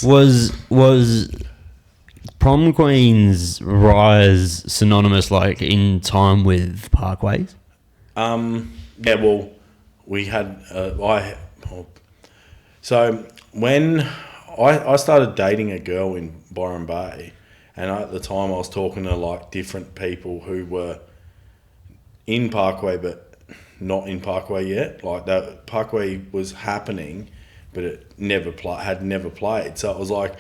Was Prom Queen's rise synonymous, like, in time with Parkways? Yeah, well, we had... So when I started dating a girl in Byron Bay, and at the time I was talking to, like, different people who were in Parkway but not in Parkway yet. Like, that Parkway was happening, but it had never played. So it was like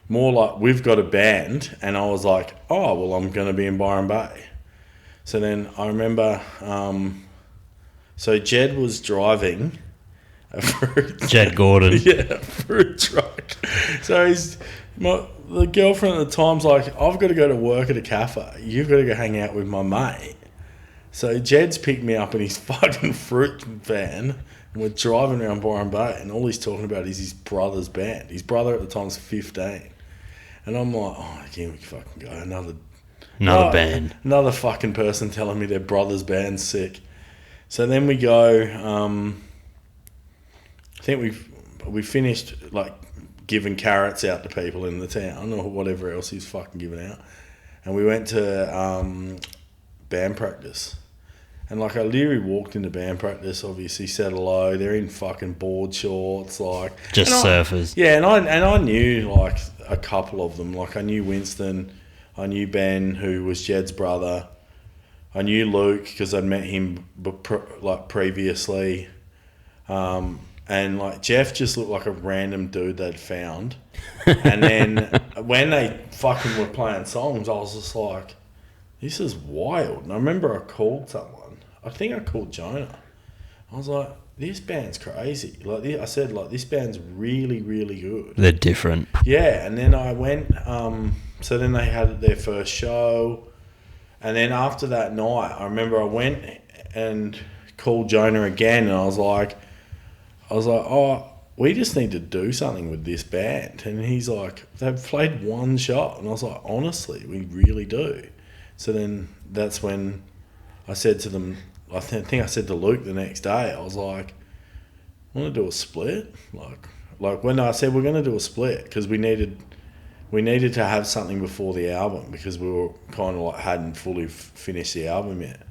more like, we've got a band, and I was like, oh, well, I'm going to be in Byron Bay. So then I remember, so Jed was driving a fruit... Jed Gordon. Yeah, fruit truck. So the girlfriend at the time's like, I've got to go to work at a cafe. You've got to go hang out with my mate. So Jed's picked me up in his fucking fruit van, and we're driving around Byron Bay, and all he's talking about is his brother's band. His brother at the time's 15. And I'm like, oh, again, we can fucking go. Another band. Another fucking person telling me their brother's band's sick. So then we go, I think we finished, like, giving carrots out to people in the town or whatever else he's fucking giving out. And we went to band practice. And, like, I literally walked into band practice, obviously said hello. They're in fucking board shorts, like... Just surfers. Yeah, and I knew, like, a couple of them. Like, I knew Winston, I knew Ben, who was Jed's brother. I knew Luke, because I'd met him, like, previously. And, like, Jeff just looked like a random dude they'd found. And then when they fucking were playing songs, I was just like, this is wild. And I remember I called someone. I think I called Jonah. I was like, this band's crazy. Like, I said, like, this band's really, really good. They're different. Yeah, and then I went, so then they had their first show. And then after that night, I remember I went and called Jonah again, and I was like, oh, we just need to do something with this band. And he's like, they've played one shot. And I was like, honestly, we really do. So then that's when I said to them, I think I said to Luke the next day, I was like, want to do a split? Like when I said we're going to do a split, because we needed to have something before the album, because we were kind of like hadn't fully finished the album yet.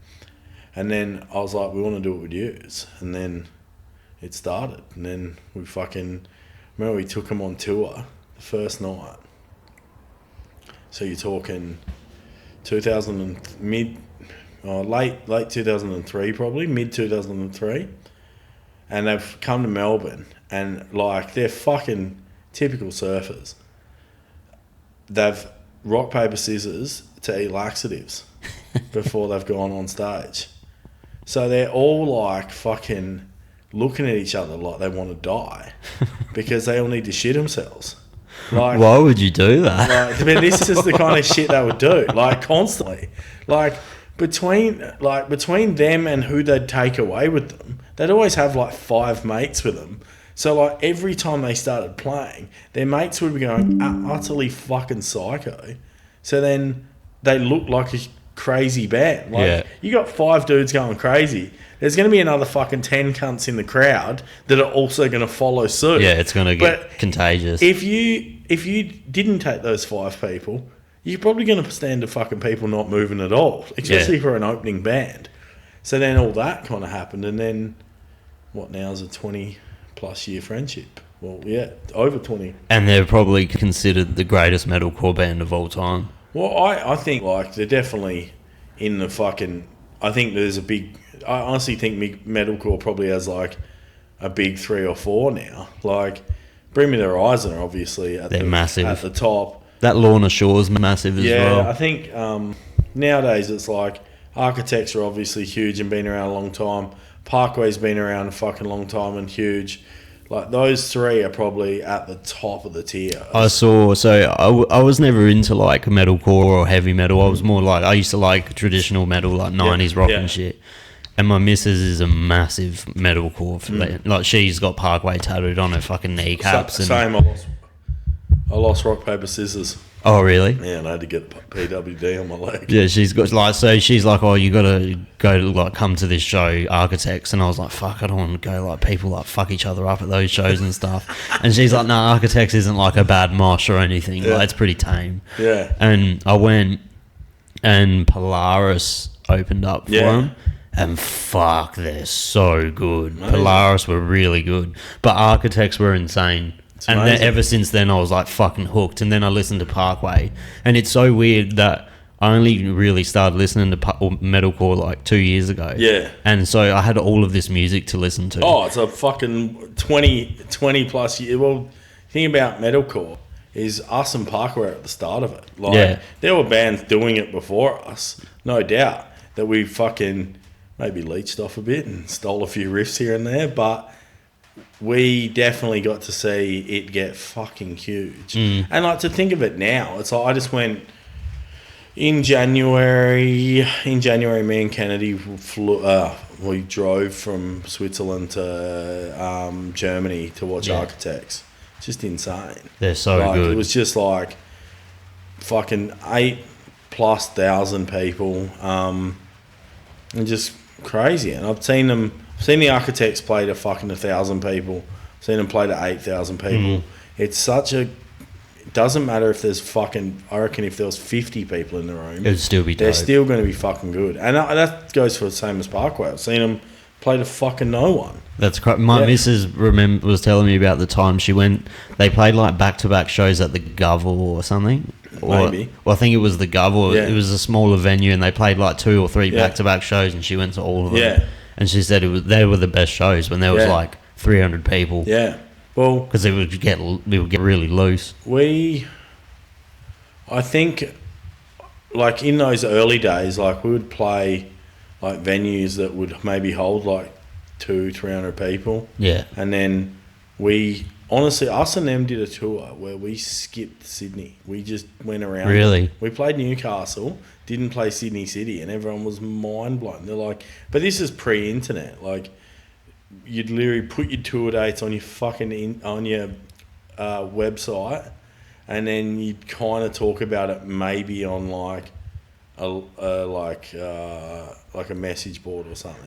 And then I was like, we want to do it with yous. And then it started. And then we remember we took them on tour the first night. So you're talking late 2003 probably, mid 2003. And they've come to Melbourne, and, like, they're fucking typical surfers. They've rock, paper, scissors to eat laxatives before they've gone on stage. So they're all, like, fucking looking at each other like they want to die because they all need to shit themselves. Like, why would you do that? Like, I mean, this is the kind of shit they would do, like, constantly. Like, between them and who they'd take away with them, they'd always have, like, 5 mates with them. So, like, every time they started playing, their mates would be going utterly fucking psycho. So then they looked like a crazy band. Like, yeah. You got 5 dudes going crazy. There's going to be another fucking 10 cunts in the crowd that are also going to follow suit. Yeah, it's going to get contagious. If you didn't take those 5 people, you're probably going to stand to fucking people not moving at all, especially for an opening band. So then all that kind of happened, and then what now is a 20-plus year friendship. Well, yeah, over 20. And they're probably considered the greatest metalcore band of all time. Well, I think, like, they're definitely in the fucking... I think there's a big... I honestly think metalcore probably has, like, a big 3 or 4 now. Like, Bring Me the Horizon are obviously massive. At the top. That Lorna Shore's massive as well. Yeah, I think nowadays it's like Architects are obviously huge and been around a long time. Parkway's been around a fucking long time and huge. Like, those 3 are probably at the top of the tier. I was never into, like, metalcore or heavy metal. I was more like, I used to like traditional metal, like 90s rock and shit. And my missus is a massive metalcore fan. Like, she's got Parkway tattooed on her fucking kneecaps. Same, I lost Rock, Paper, Scissors. Oh, really? Yeah, and I had to get PWD on my leg. Yeah, she's got like, so she's like, oh, you got to go to like come to this show, Architects, and I was like, fuck, I don't want to go. Like people like fuck each other up at those shows and stuff. And she's like, no, Architects isn't like a bad mosh or anything. Yeah. Like it's pretty tame. Yeah. And I went, and Polaris opened up for Yeah. them. And fuck, they're so good. Amazing. Polaris were really good, but Architects were insane. It's And then, amazing. ever since then, I was like fucking hooked. And then I listened to Parkway, and it's so weird that I only really started listening to metalcore like 2 years ago. Yeah. And so I had all of this music to listen to. Oh, it's a fucking 20 plus year. Well, the thing about metalcore is us and Parkway at the start of it. Like, Yeah. there were bands doing it before us, no doubt, that we fucking maybe leached off a bit and stole a few riffs here and there, but we definitely got to see it get fucking huge. And like, to think of it now, it's like I just went in January, me and Kennedy we drove from Switzerland to Germany to watch Architects. Just insane. They're so Like, good. it was just like fucking 8,000+ people, and just crazy. And I've seen the Architects play to fucking 1,000 people. Seen them play to 8,000 people. It's such a. It doesn't matter if there's fucking. I reckon if there was 50 people in the room, It would still be they're dope. still going to be fucking good. And that goes for the same as Parkway. I've seen them play to fucking no one. That's correct. My missus was telling me about the time she went. They played like back-to-back shows at the Gov or something. Maybe. Well, I think it was the Gov. Or Yeah. It was a smaller venue, and they played like 2 or 3 back-to-back shows, and she went to all of them. Yeah. And she said they were the best shows when there was like 300 people. Yeah. Well, Because it would get really loose. I think, like, in those early days, like, we would play like venues that would maybe hold like 200-300 people, Yeah. and then we honestly, us and them did a tour where we skipped Sydney. We just went around. Really? We played Newcastle, didn't play Sydney City, and everyone was mind blown. They're like, but this is pre-internet. Like, you'd literally put your tour dates on your fucking on your website, and then you'd kind of talk about it maybe on like a message board or something.